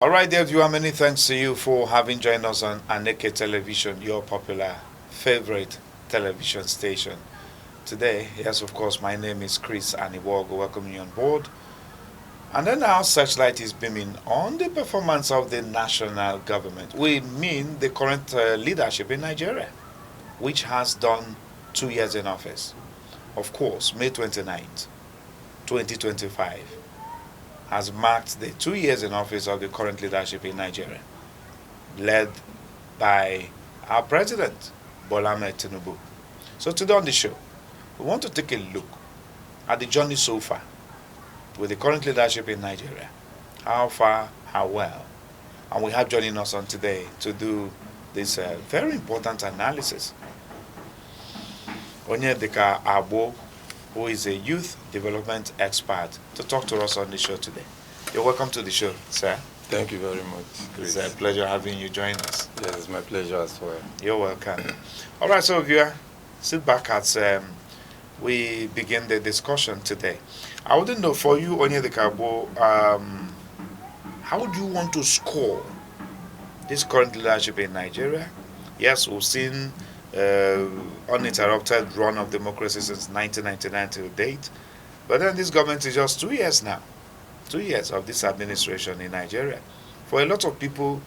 All right, dear viewer, many thanks to you for having joined us on Aneke Television, your popular favorite television station. Today, yes, of course, my name is Chris Aniwogo, welcoming you on board. And then our searchlight is beaming on the performance of the national government. We mean the current leadership in Nigeria, which has done 2 years in office. Of course, May 29th, 2025 has marked the 2 years in office of the current leadership in Nigeria, led by our President Bola Ahmed Tinubu. So today on the show, we want to take a look at the journey so far with the current leadership in Nigeria. How far, how well. And we have joining us on today to do this very important analysis. Onyedika Agbo, who is a youth development expert, to talk to us on the show today. You're welcome to the show, sir. Thank you very much, Chris. It's a pleasure having you join us. Yes, it's my pleasure as well. You're welcome. All right, so viewer, sit back as we begin the discussion today. I wouldn't know for you, Onyedika Agbo, how would you want to score this current leadership in Nigeria? Yes, we've seen uninterrupted run of democracy since 1999 to date, but then this government is just 2 years now. 2 years of this administration in Nigeria. For a lot of people,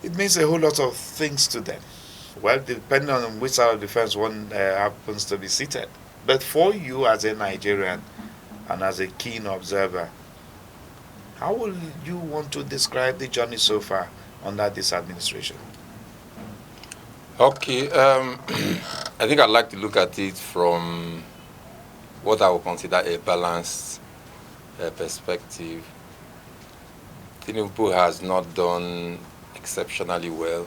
it means a whole lot of things to them. Well, depending on which side of the fence one happens to be seated. But for you as a Nigerian and as a keen observer, how will you want to describe the journey so far under this administration? Okay, I think I'd like to look at it from what I would consider a balanced perspective. Tinubu has not done exceptionally well,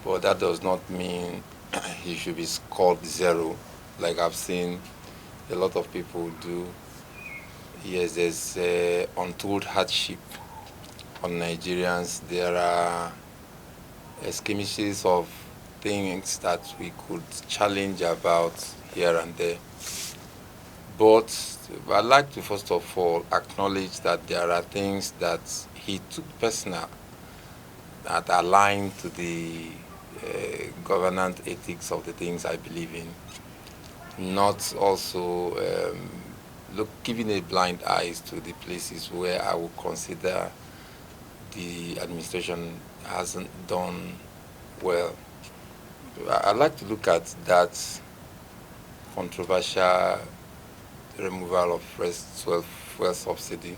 but that does not mean he should be scored zero, like I've seen a lot of people do. Yes, there's untold hardship on Nigerians. There are skirmishes of things that we could challenge about here and there. But I'd like to first of all acknowledge that there are things that he took personal that align to the governance ethics of the things I believe in, not also giving a blind eyes to the places where I would consider the administration hasn't done well. I'd like to look at that controversial removal of fuel subsidy.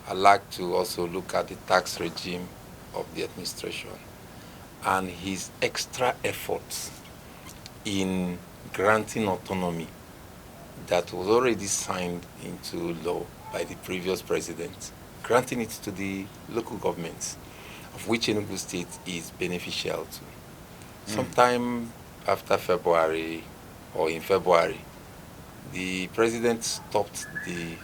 I'd like to also look at the tax regime of the administration and his extra efforts in granting autonomy that was already signed into law by the previous president, granting it to the local governments, of which Enugu State is beneficial to. Sometime after February or in February, the president stopped the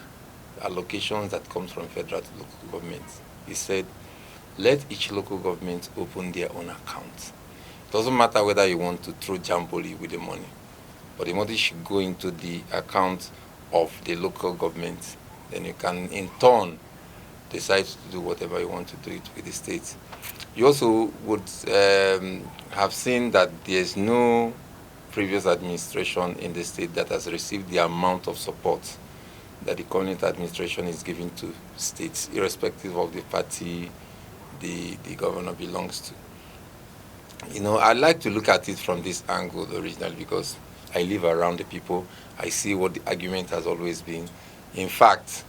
allocations that comes from federal to local governments. He said, let each local government open their own account. It doesn't matter whether you want to throw jamboli with the money, but the money should go into the account of the local government. Then you can, in turn, decide to do whatever you want to do it with the state. You also would have seen that there's no previous administration in the state that has received the amount of support that the current administration is giving to states, irrespective of the party the governor belongs to. You know, I like to look at it from this angle originally because I live around the people. I see what the argument has always been. In fact,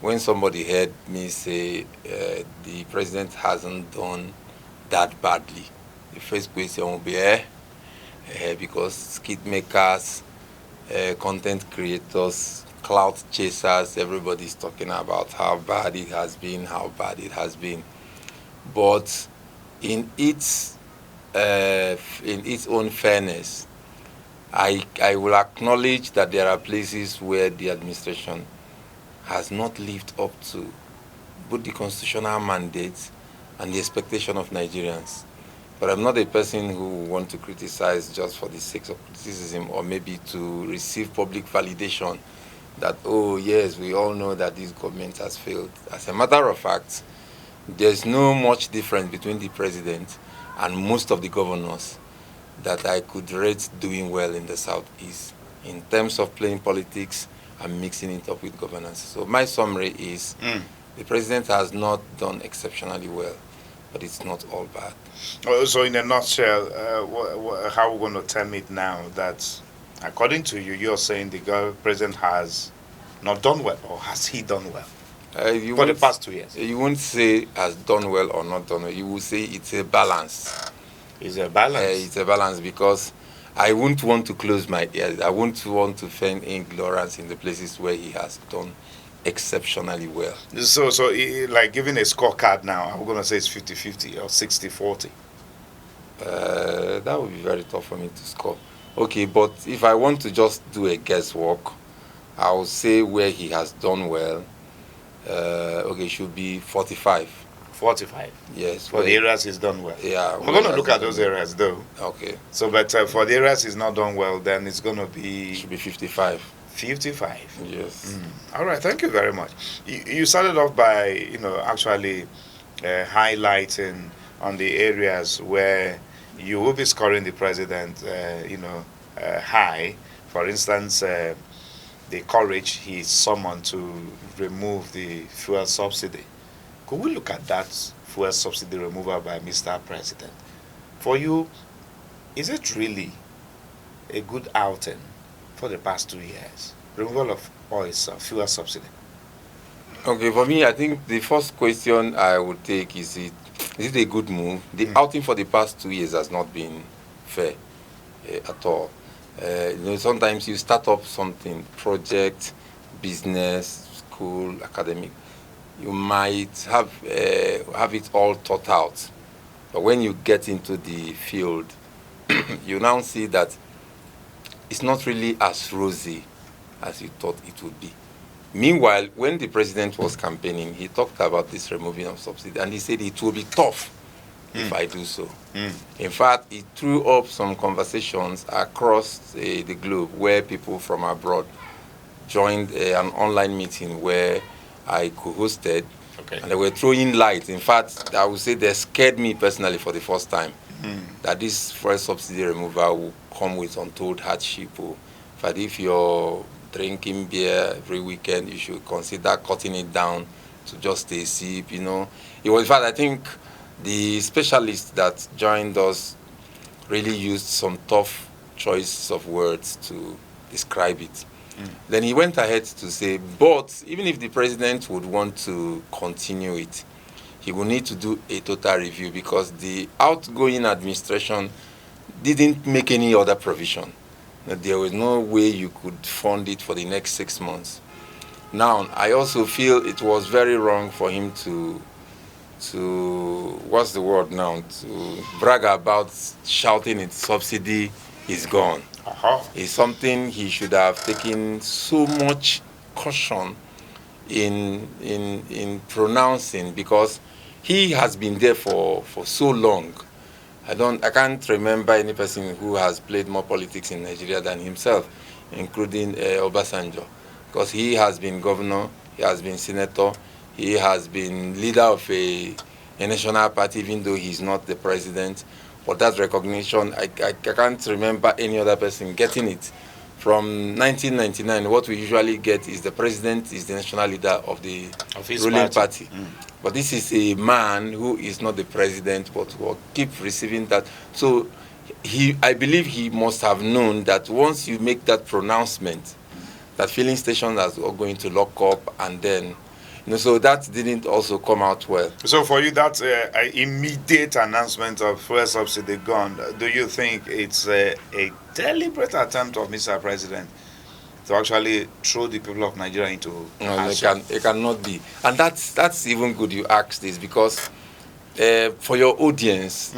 when somebody heard me say the president hasn't done that badly, the first question will be, because skit makers, content creators, clout chasers, everybody's talking about how bad it has been, how bad it has been. But in its own fairness, I will acknowledge that there are places where the administration has not lived up to both the constitutional mandate and the expectation of Nigerians. But I'm not a person who wants to criticize just for the sake of criticism or maybe to receive public validation that, oh yes, we all know that this government has failed. As a matter of fact, There's no much difference between the president and most of the governors that I could rate doing well in the Southeast in terms of playing politics and mixing it up with governance. So my summary is the president has not done exceptionally well, but it's not all bad. So in a nutshell, how are we going to term it now that, according to you, you're saying the president has not done well, or has he done well for the past 2 years? You won't say has done well or not done well. You will say it's a balance. It's a balance. It's a balance because I wouldn't want to close my ears. I wouldn't want to feign ignorance in the places where he has done exceptionally well. So like giving a scorecard now, I'm going to say it's 50-50 or 60-40. That would be very tough for me to score. Okay, but if I want to just do a guesswork, I will say where he has done well, it should be 45. 45? Yes. For the areas he's done well? Yeah. We're going to look at those areas though. Okay. So, but for the areas he's not done well, then it's going to be... It should be 55. 55? Yes. All right, thank you very much. You started off by, actually highlighting on the areas where you will be scoring the president, high. For instance, the courage he summoned to remove the fuel subsidy. Could we look at that fuel subsidy removal by Mr. President? For you, is it really a good outing for the past 2 years? Removal of fuel subsidy. Okay, for me, I think the first question I would take is it a good move? The outing for the past 2 years has not been fair at all. Sometimes you start up something, project, business, school, academic. You might have it all thought out, but when you get into the field, you now see that it's not really as rosy as you thought it would be. Meanwhile, when the president was campaigning, he talked about this removing of subsidy, and he said it will be tough if I do so. In fact, he threw up some conversations across the globe where people from abroad joined an online meeting where I co-hosted, and they were throwing light. In fact, I would say they scared me personally for the first time that this fuel subsidy removal will come with untold hardship. But if you're drinking beer every weekend, you should consider cutting it down to just a sip. It was, in fact, I think the specialists that joined us really used some tough choice of words to describe it. Then he went ahead to say, but even if the president would want to continue it, he will need to do a total review because the outgoing administration didn't make any other provision. There was no way you could fund it for the next 6 months. Now, I also feel it was very wrong for him to what's the word now, to brag about shouting its subsidy is gone. It's something he should have taken so much caution in pronouncing, because he has been there for so long. I can't remember any person who has played more politics in Nigeria than himself, including Obasanjo, because he has been governor, he has been senator, he has been leader of a national party, even though he's not the president. But that recognition, I can't remember any other person getting it. From 1999, what we usually get is the president is the national leader of the ruling party. But this is a man who is not the president, but will keep receiving that. So I believe he must have known that once you make that pronouncement, that filling stations are going to lock up, and then, so that didn't also come out well. So for you, that immediate announcement of fuel subsidy gone, do you think it's a deliberate attempt of Mr. President to actually throw the people of Nigeria into hardship? It cannot be. And that's even good you ask this, because for your audience,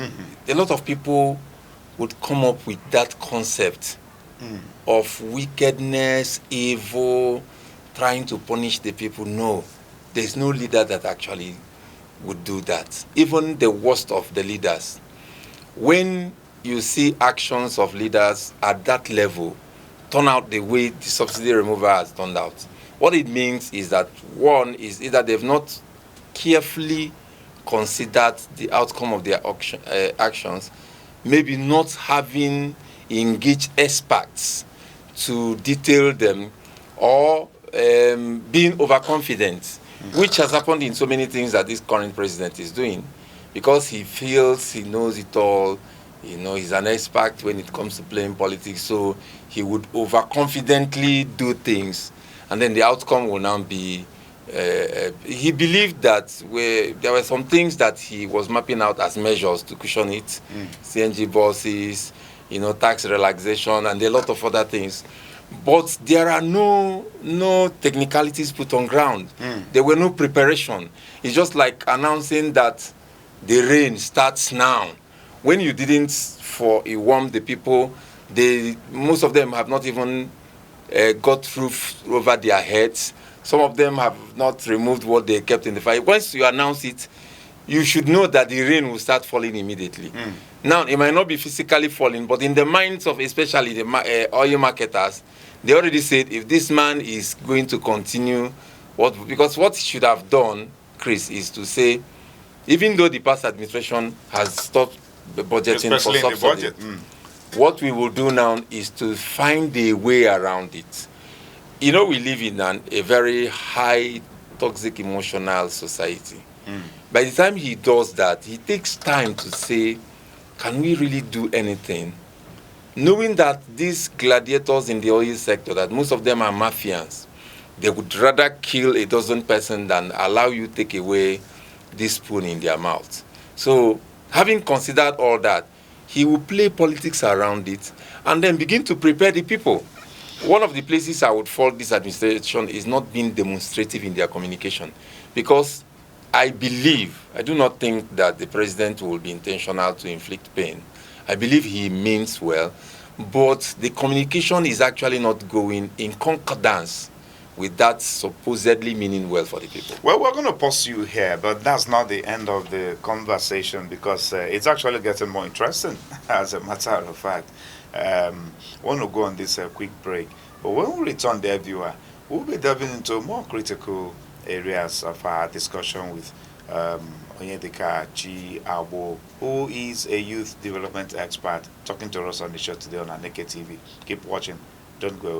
a lot of people would come up with that concept of wickedness, evil, trying to punish the people. No, there's no leader that actually would do that. Even the worst of the leaders. When you see actions of leaders at that level turn out the way the subsidy removal has turned out, what it means is that, one, is either they've not carefully considered the outcome of their actions, maybe not having engaged experts to detail them, or being overconfident, which has happened in so many things that this current president is doing, because he feels he knows it all. He's an expert when it comes to playing politics, so he would overconfidently do things, and then the outcome will now be. He believed that there were some things that he was mapping out as measures to cushion it, CNG buses, tax relaxation, and a lot of other things. But there are no technicalities put on ground. There were no preparation. It's just like announcing that the rain starts now. When you didn't warm the people, most of them have not even got roof over their heads. Some of them have not removed what they kept in the fire. Once you announce it, you should know that the rain will start falling immediately. Now, it might not be physically falling, but in the minds of especially the oil marketers, they already said if this man is going to continue, because what he should have done, Chris, is to say, even though the past administration has stopped the budgeting especially for subsidy, in the budget. What we will do now is to find a way around it. We live in a very high toxic emotional society. By the time he does that, he takes time to say, can we really do anything? Knowing that these gladiators in the oil sector, that most of them are mafians, they would rather kill a dozen persons than allow you take away this spoon in their mouth. So, having considered all that, he will play politics around it and then begin to prepare the people. One of the places I would fault this administration is not being demonstrative in their communication, because I do not think that the president will be intentional to inflict pain. I believe he means well, but the communication is actually not going in concordance with that supposedly meaning well for the people. Well, we're going to pause you here, but that's not the end of the conversation, because it's actually getting more interesting, as a matter of fact. I want to go on this quick break, but when we return there, viewer, we'll be delving into more critical areas of our discussion with Onyedika Agbo, who is a youth development expert, talking to us on the show today on Aneke TV. Keep watching. Don't go away.